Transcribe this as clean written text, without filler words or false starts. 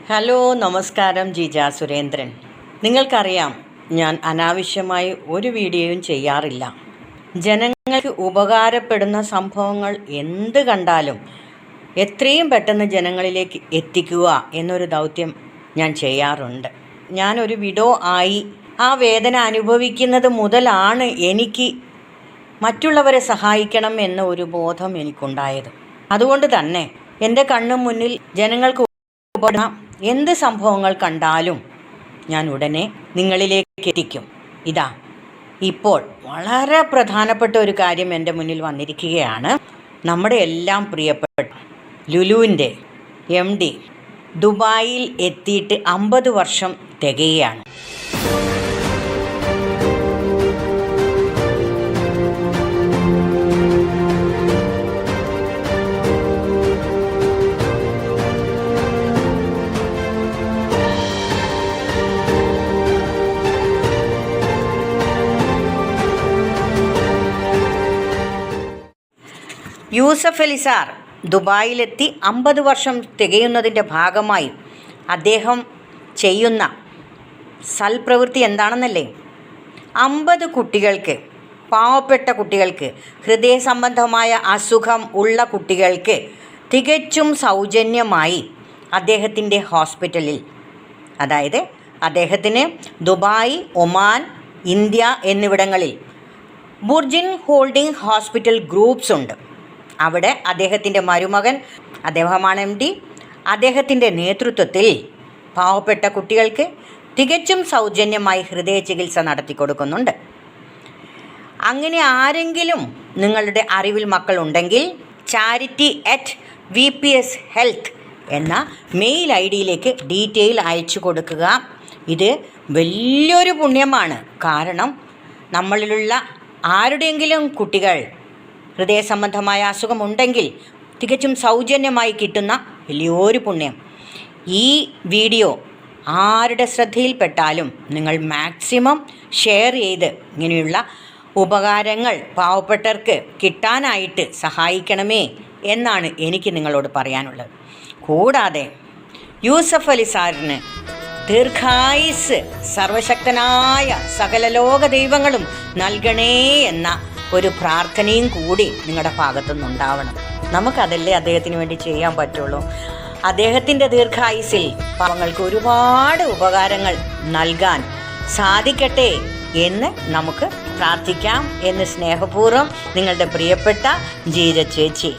Hello നമസ്കാരം. ജിജ സുരേന്ദ്രൻ. നിങ്ങൾക്കറിയാം, ഞാൻ അനാവശ്യമായി ഒരു വീഡിയോയും ചെയ്യാറില്ല. ജനങ്ങൾക്ക് ഉപകാരപ്പെടുന്ന സംഭവങ്ങൾ എന്ത് കണ്ടാലും എത്രയും പെട്ടെന്ന് ജനങ്ങളിലേക്ക് എത്തിക്കുക എന്നൊരു ദൗത്യം ഞാൻ ചെയ്യാറുണ്ട്. ഞാനൊരു വിഡോ ആയി ആ വേദന അനുഭവിക്കുന്നത് മുതലാണ് എനിക്ക് മറ്റുള്ളവരെ സഹായിക്കണം എന്ന ഒരു ബോധം എനിക്കുണ്ടായത്. അതുകൊണ്ട് തന്നെ എൻ്റെ കണ്ണു മുന്നിൽ ജനങ്ങൾക്ക് എന്ത് സംഭവങ്ങൾ കണ്ടാലും ഞാൻ ഉടനെ നിങ്ങളിലേക്ക് എത്തിക്കും. ഇതാ ഇപ്പോൾ വളരെ പ്രധാനപ്പെട്ട ഒരു കാര്യം എൻ്റെ മുന്നിൽ വന്നിരിക്കുകയാണ്. നമ്മുടെ എല്ലാം പ്രിയപ്പെട്ട ലുലുവിൻ്റെ MD ദുബായിൽ എത്തിയിട്ട് 50 വർഷം തികയാണ്. യൂസഫ് അലി സാർ ദുബായിലെത്തി 50 വർഷം തികയുന്നതിൻ്റെ ഭാഗമായി അദ്ദേഹം ചെയ്യുന്ന സൽപ്രവൃത്തി എന്താണെന്നല്ലേ? 50 കുട്ടികൾക്ക്, പാവപ്പെട്ട കുട്ടികൾക്ക്, ഹൃദയ സംബന്ധമായ അസുഖം ഉള്ള കുട്ടികൾക്ക് തികച്ചും സൗജന്യമായി അദ്ദേഹത്തിൻ്റെ ഹോസ്പിറ്റലിൽ, അതായത് അദ്ദേഹത്തിന് ദുബായ്, ഒമാൻ, ഇന്ത്യ എന്നിവിടങ്ങളിൽ ബുർജിൻ ഹോൾഡിംഗ് ഹോസ്പിറ്റൽ ഗ്രൂപ്പ്സ് ഉണ്ട്. അവിടെ അദ്ദേഹത്തിൻ്റെ മരുമകൻ, അദ്ദേഹമാണ് MD, അദ്ദേഹത്തിൻ്റെ നേതൃത്വത്തിൽ പാവപ്പെട്ട കുട്ടികൾക്ക് തികച്ചും സൗജന്യമായി ഹൃദയ ചികിത്സ നടത്തി കൊടുക്കുന്നുണ്ട്. അങ്ങനെ ആരെങ്കിലും നിങ്ങളുടെ അറിവിൽ മക്കളുണ്ടെങ്കിൽ charity@vps-health എന്ന മെയിൽ ID-യിലേക്ക് ഡീറ്റെയിൽ അയച്ചു കൊടുക്കുക. ഇത് വലിയൊരു പുണ്യമാണ്. കാരണം നമ്മളിലുള്ള ആരുടെയെങ്കിലും കുട്ടികൾ ഹൃദയ സംബന്ധമായ അസുഖമുണ്ടെങ്കിൽ തികച്ചും സൗജന്യമായി കിട്ടുന്ന വലിയൊരു പുണ്യം. ഈ വീഡിയോ ആരുടെ ശ്രദ്ധയിൽപ്പെട്ടാലും നിങ്ങൾ മാക്സിമം ഷെയർ ചെയ്ത് ഇങ്ങനെയുള്ള ഉപകാരങ്ങൾ പാവപ്പെട്ടവർക്ക് കിട്ടാനായിട്ട് സഹായിക്കണമേ എന്നാണ് എനിക്ക് നിങ്ങളോട് പറയാനുള്ളത്. കൂടാതെ യൂസഫ് അലി സാറിന് ദീർഘായുസ് സർവശക്തനായ സകല ലോക ദൈവങ്ങളും നൽകണേ എന്ന ഒരു പ്രാർത്ഥനയും കൂടി നിങ്ങളുടെ ഭാഗത്തുനിന്നുണ്ടാവണം. നമുക്കതല്ലേ അദ്ദേഹത്തിന് വേണ്ടി ചെയ്യാൻ പറ്റുള്ളൂ. അദ്ദേഹത്തിൻ്റെ ദീർഘായുസിൽ പാവങ്ങൾക്ക് ഒരുപാട് ഉപകാരങ്ങൾ നൽകാൻ സാധിക്കട്ടെ എന്ന് നമുക്ക് പ്രാർത്ഥിക്കാം എന്ന് സ്നേഹപൂർവ്വം നിങ്ങളുടെ പ്രിയപ്പെട്ട ജീജ ചേച്ചി.